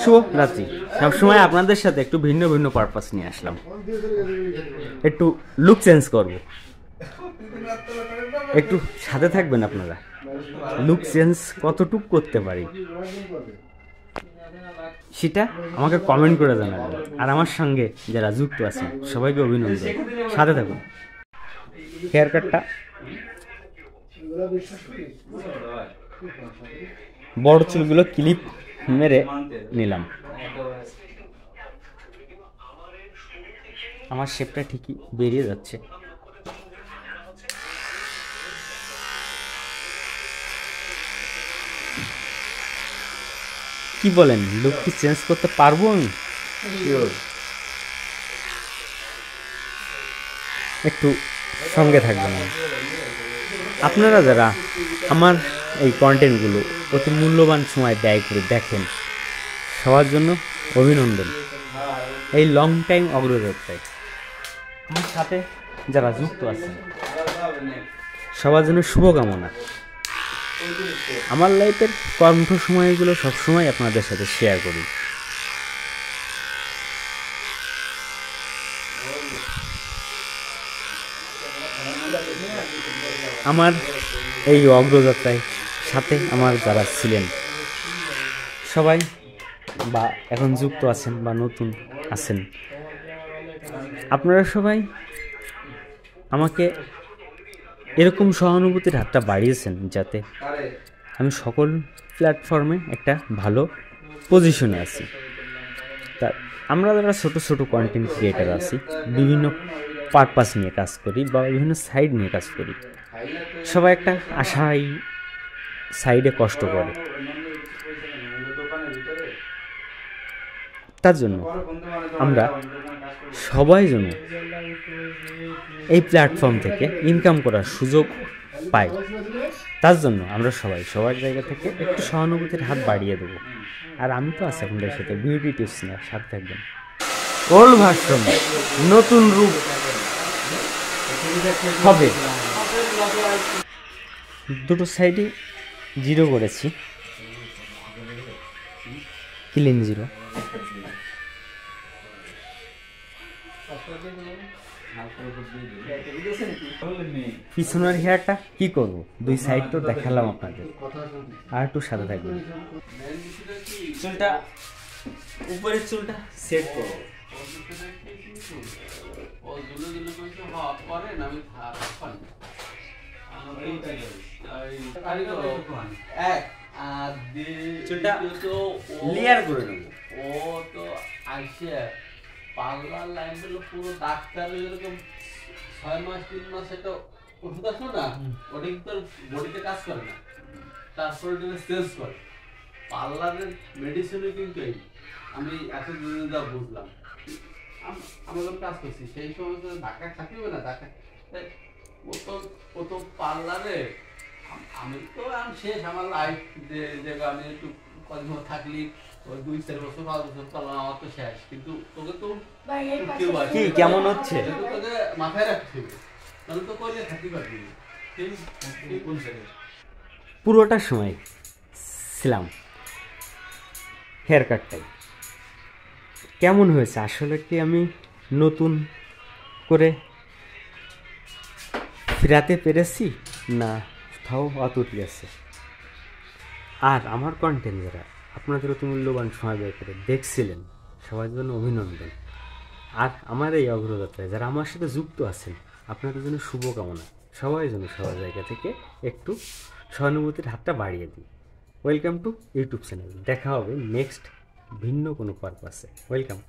শুভ রাত্রি। সবসময় আপনাদের সাথে একটু ভিন্ন ভিন্ন পারপাস নিয়ে আসলাম, একটু লুক চেঞ্জ করব, একটু সাথে থাকবেন আপনারা। লুক চেঞ্জ কতটুকু করতে পারি সেটা আমাকে কমেন্ট করে জানাবেন। আর আমার সঙ্গে যারা যুক্ত আছেন সবাইকে অভিনন্দন, সাথে থাকুন। হেয়ার কাটটা বড় চুলগুলো ক্লিপ মেরে নিলাম। আমার শেপটা ঠিকই বেরিয়ে যাচ্ছে। কি বলেন, লুক কি চেঞ্জ করতে পারবো আমি? একটু সঙ্গে থাকবেন। আপনারা যারা আমার এই কন্টেন্টগুলো অতি মূল্যবান সময় ব্যয় করে দেখেন, সবার জন্য অভিনন্দন। এই লং টাইম অগ্রযাত্রায় আমার সাথে যারা যুক্ত আছেন সবার জন্য শুভকামনা। আমার লাইফের কর্মঠ সময়গুলো সবসময় আপনাদের সাথে শেয়ার করি। আমার এই অগ্রযাত্রায় সাথে আমার যারা ছিলেন সবাই, বা এখন যুক্ত আছেন বা নতুন আছেন, আপনারা সবাই আমাকে এরকম সহানুভূতির হাতটা বাড়িয়েছেন যাতে আমি সকল প্ল্যাটফর্মে একটা ভালো পজিশনে আছি। তা আমরা যারা ছোট ছোট কন্টেন্ট ক্রিয়েটার আছি, বিভিন্ন পারপাস নিয়ে কাজ করি বা বিভিন্ন সাইড নিয়ে কাজ করি, সবাই একটা আশাই সাইডে কষ্ট করে। তার জন্য আমরা সবাই যেন এই প্ল্যাটফর্ম থেকে ইনকাম করার সুযোগ পাই, তার জন্য আমরা সবাই সবার জায়গা থেকে একটু সহানুভূতির হাত বাড়িয়ে দেবো। আর আমি তো আছি আপনাদের সাথে বিউটি টিপস নিয়ে, সাথে থাকবেন। ওল্ড ভার্সন নতুন রূপ হবে। দুটো সাইডে জিরো করেছি, ক্লিন জিরো। পিছনের হেয়ারটা কি করবো, দুই সাইড তো দেখালাম আপনাদের, আর একটু সাথে থাকবেন। চুলটা উপরের চুলটা সেট করবো। চুলটা লেয়ার করে নেবো। ও তো আসে পার্লার লাইন গুলো পুরো ডাক্তার এরকম 6 মাস 3 মাস একটা ওষুধ আসলো না, ওটা কিন্তু বডিতে কাজ করে না, তারপরে ওটা চেঞ্জ করে। পার্লারের মেডিসিনও কিন্তু এই আমি এত দিন যা বুঝলাম, আমরা যখন কাজ করছি সেই সময় তো ধাক্কা খাতে হবে না, ধাক্কা ও তো পার্লারে আমি তো শেষ আমার লাইফ যে আমি একটু কদিন থাকলি 2-4 বছর 5 বছর করলাম, আমার তো শেষ। কিন্তু তোকে তো কি কেমন হচ্ছে তোকে মাথায় রাখতে হবে, তাহলে তো কইলে থাকতে পারবি। পুরোটা সময় ছিলাম হেয়ার কাটটাই। কেমন হয়েছে আসলে, কি আমি নতুন করে ফেরাতে পেরেছি না কোথাও অতুটি আছে? আর আমার কন্টেন্ট যারা আপনাদের অতি মূল্যবান সময় ব্যয় করে দেখছিলেন, সবার জন্য অভিনন্দন। আর আমার এই অগ্রযাত্রায় যারা আমার সাথে যুক্ত আছেন, আপনাদের জন্য শুভকামনা। সবাই যেন সবার জায়গা থেকে একটু সহানুভূতির হাতটা বাড়িয়ে দিই। Welcome to YouTube channel. দেখা হবে নেক্সট ভিন্ন কোনো পারপাসে। ওয়েলকাম।